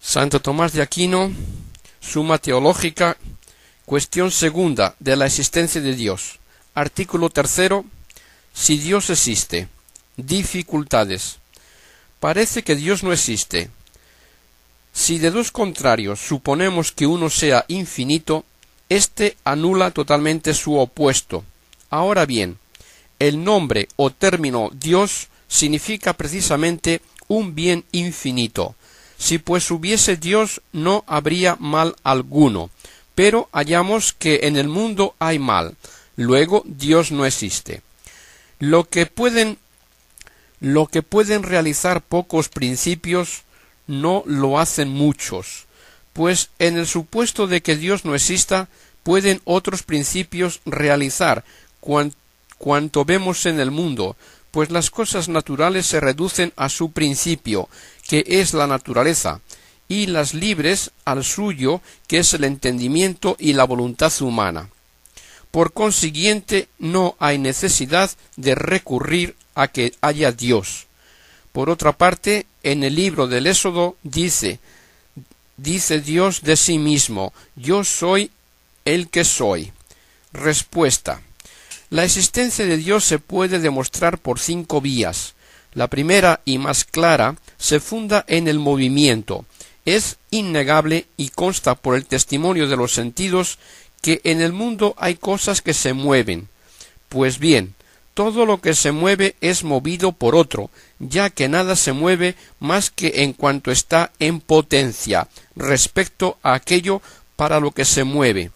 Santo Tomás de Aquino, Suma Teológica, cuestión segunda de la existencia de Dios. Artículo tercero. Si Dios existe. Dificultades. Parece que Dios no existe. Si de dos contrarios suponemos que uno sea infinito, éste anula totalmente su opuesto. Ahora bien, el nombre o término Dios significa precisamente un bien infinito. Si pues hubiese Dios no habría mal alguno, pero hallamos que en el mundo hay mal, luego Dios no existe. Lo que pueden realizar pocos principios no lo hacen muchos, pues en el supuesto de que Dios no exista, pueden otros principios realizar cuanto vemos en el mundo, pues las cosas naturales se reducen a su principio, que es la naturaleza, y las libres al suyo, que es el entendimiento y la voluntad humana. Por consiguiente, no hay necesidad de recurrir a que haya Dios. Por otra parte, en el libro del Éxodo dice Dios de sí mismo: yo soy el que soy. Respuesta. La existencia de Dios se puede demostrar por 5 vías. La primera y más clara se funda en el movimiento. Es innegable y consta por el testimonio de los sentidos que en el mundo hay cosas que se mueven. Pues bien, todo lo que se mueve es movido por otro, ya que nada se mueve más que en cuanto está en potencia respecto a aquello para lo que se mueve.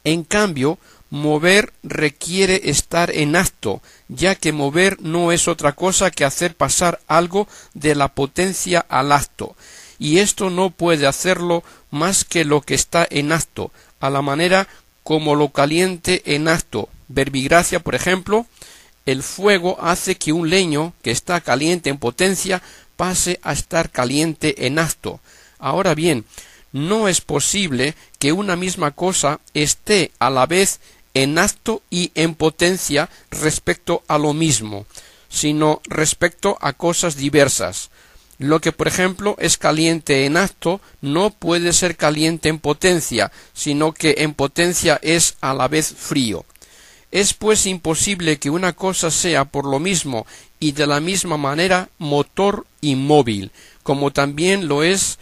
En cambio, mover requiere estar en acto, ya que mover no es otra cosa que hacer pasar algo de la potencia al acto, y esto no puede hacerlo más que lo que está en acto, a la manera como lo caliente en acto. Verbigracia, por ejemplo, el fuego hace que un leño que está caliente en potencia pase a estar caliente en acto. Ahora bien, no es posible que una misma cosa esté a la vez en acto y en potencia respecto a lo mismo, sino respecto a cosas diversas. Lo que, por ejemplo, es caliente en acto no puede ser caliente en potencia, sino que en potencia es a la vez frío. Es pues imposible que una cosa sea por lo mismo y de la misma manera motor y móvil, como también lo es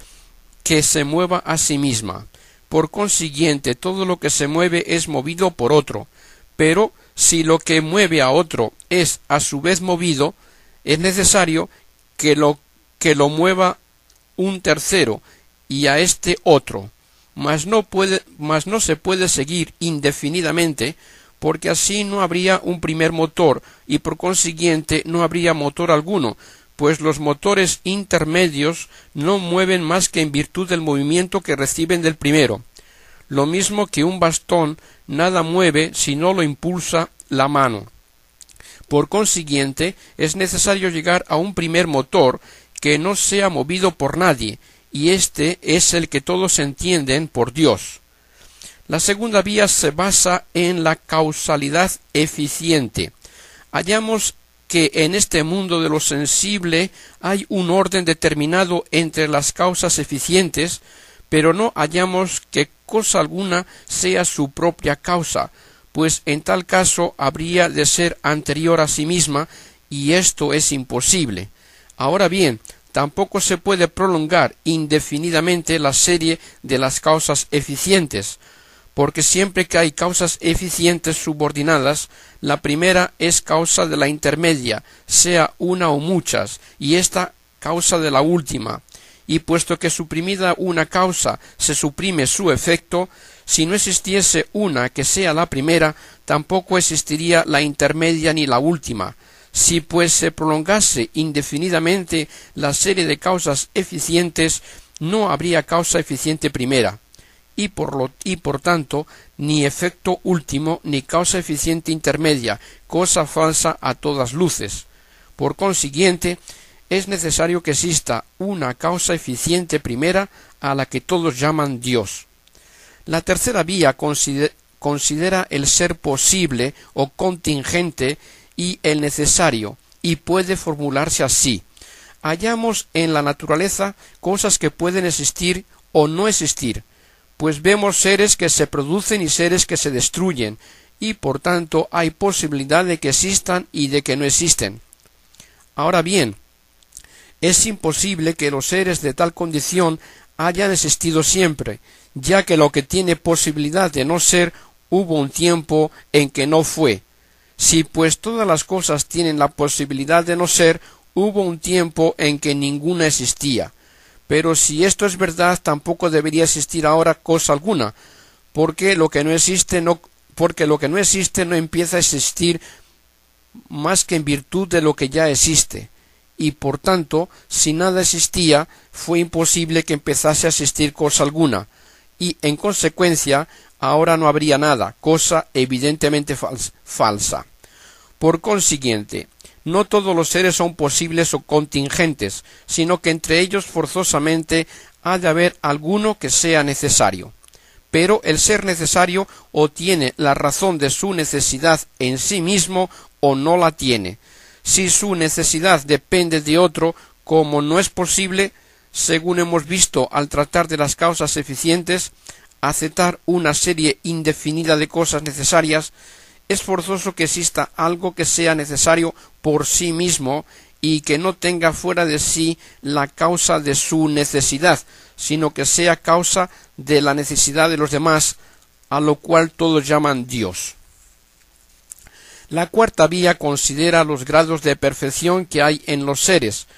que se mueva a sí misma. Por consiguiente, todo lo que se mueve es movido por otro, pero si lo que mueve a otro es a su vez movido, es necesario que lo mueva un tercero y a este otro, mas no se puede seguir indefinidamente, porque así no habría un primer motor y por consiguiente no habría motor alguno, pues los motores intermedios no mueven más que en virtud del movimiento que reciben del primero. Lo mismo que un bastón nada mueve si no lo impulsa la mano. Por consiguiente, es necesario llegar a un primer motor que no sea movido por nadie, y este es el que todos entienden por Dios. La segunda vía se basa en la causalidad eficiente. Hallamos que en este mundo de lo sensible hay un orden determinado entre las causas eficientes, pero no hallamos que cosa alguna sea su propia causa, pues en tal caso habría de ser anterior a sí misma, y esto es imposible. Ahora bien, tampoco se puede prolongar indefinidamente la serie de las causas eficientes, porque siempre que hay causas eficientes subordinadas, la primera es causa de la intermedia, sea una o muchas, y esta causa de la última. Y puesto que suprimida una causa se suprime su efecto, si no existiese una que sea la primera, tampoco existiría la intermedia ni la última. Si pues se prolongase indefinidamente la serie de causas eficientes, no habría causa eficiente primera, y por tanto ni efecto último ni causa eficiente intermedia, cosa falsa a todas luces. Por consiguiente, es necesario que exista una causa eficiente primera a la que todos llaman Dios. La tercera vía considera el ser posible o contingente y el necesario, y puede formularse así: Hallamos en la naturaleza cosas que pueden existir o no existir, pues vemos seres que se producen y seres que se destruyen, y por tanto hay posibilidad de que existan y de que no existen. Ahora bien, es imposible que los seres de tal condición hayan existido siempre, ya que lo que tiene posibilidad de no ser, hubo un tiempo en que no fue. Si pues todas las cosas tienen la posibilidad de no ser, hubo un tiempo en que ninguna existía. Pero si esto es verdad, tampoco debería existir ahora cosa alguna, porque lo que no existe no empieza a existir más que en virtud de lo que ya existe, y por tanto, si nada existía, fue imposible que empezase a existir cosa alguna, y en consecuencia, ahora no habría nada, cosa evidentemente falsa. Por consiguiente, no todos los seres son posibles o contingentes, sino que entre ellos forzosamente ha de haber alguno que sea necesario. Pero el ser necesario o tiene la razón de su necesidad en sí mismo o no la tiene. Si su necesidad depende de otro, como no es posible, según hemos visto al tratar de las causas eficientes, aceptar una serie indefinida de cosas necesarias, es forzoso que exista algo que sea necesario por sí mismo y que no tenga fuera de sí la causa de su necesidad, sino que sea causa de la necesidad de los demás, a lo cual todos llaman Dios. La cuarta vía considera los grados de perfección que hay en los seres.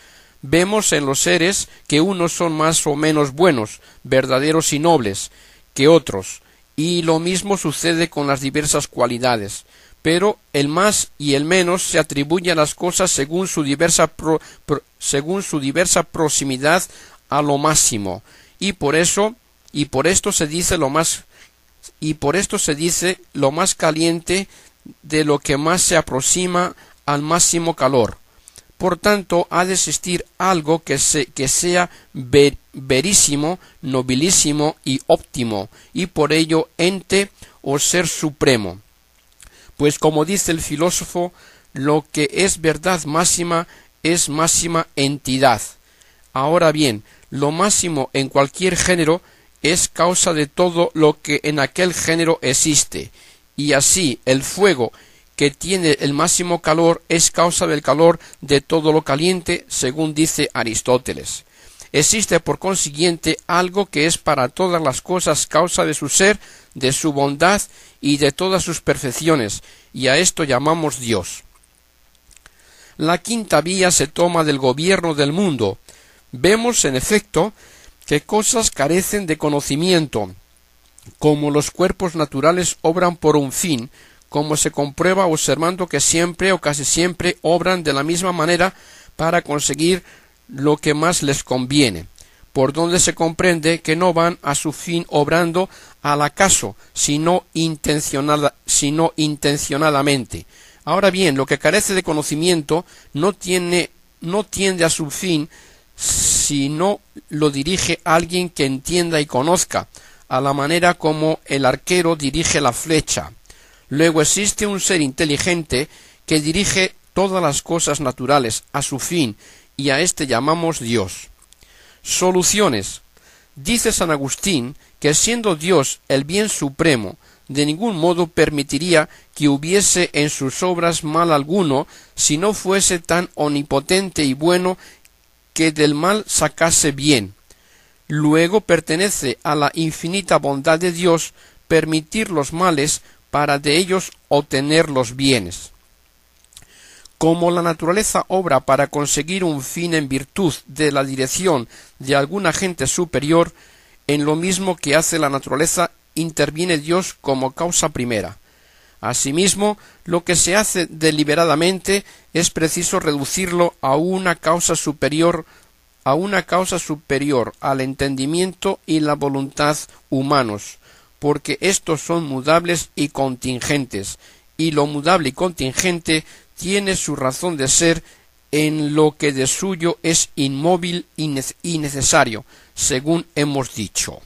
Vemos en los seres que unos son más o menos buenos, verdaderos y nobles que otros, y lo mismo sucede con las diversas cualidades, pero el más y el menos se atribuyen a las cosas según su diversa proximidad a lo máximo, y por esto se dice lo más caliente de lo que más se aproxima al máximo calor. Por tanto, ha de existir algo que sea verísimo, nobilísimo y óptimo, y por ello ente o ser supremo. Pues como dice el filósofo, lo que es verdad máxima es máxima entidad. Ahora bien, lo máximo en cualquier género es causa de todo lo que en aquel género existe, y así el fuego que tiene el máximo calor es causa del calor de todo lo caliente, según dice Aristóteles. Existe por consiguiente algo que es para todas las cosas causa de su ser, de su bondad y de todas sus perfecciones, y a esto llamamos Dios. La quinta vía se toma del gobierno del mundo. Vemos, en efecto, que cosas carecen de conocimiento, como los cuerpos naturales obran por un fin, como se comprueba observando que siempre o casi siempre obran de la misma manera para conseguir lo que más les conviene, por donde se comprende que no van a su fin obrando al acaso, sino intencionadamente. Ahora bien, lo que carece de conocimiento no tiende a su fin si no lo dirige alguien que entienda y conozca, a la manera como el arquero dirige la flecha. Luego existe un ser inteligente que dirige todas las cosas naturales a su fin, y a éste llamamos Dios. Soluciones. Dice San Agustín que siendo Dios el bien supremo, de ningún modo permitiría que hubiese en sus obras mal alguno, si no fuese tan omnipotente y bueno que del mal sacase bien. Luego pertenece a la infinita bondad de Dios permitir los males para de ellos obtener los bienes. Como la naturaleza obra para conseguir un fin en virtud de la dirección de algún agente superior, en lo mismo que hace la naturaleza interviene Dios como causa primera. Asimismo, lo que se hace deliberadamente es preciso reducirlo a una causa superior al entendimiento y la voluntad humanos, porque estos son mudables y contingentes, y lo mudable y contingente tiene su razón de ser en lo que de suyo es inmóvil y necesario, según hemos dicho.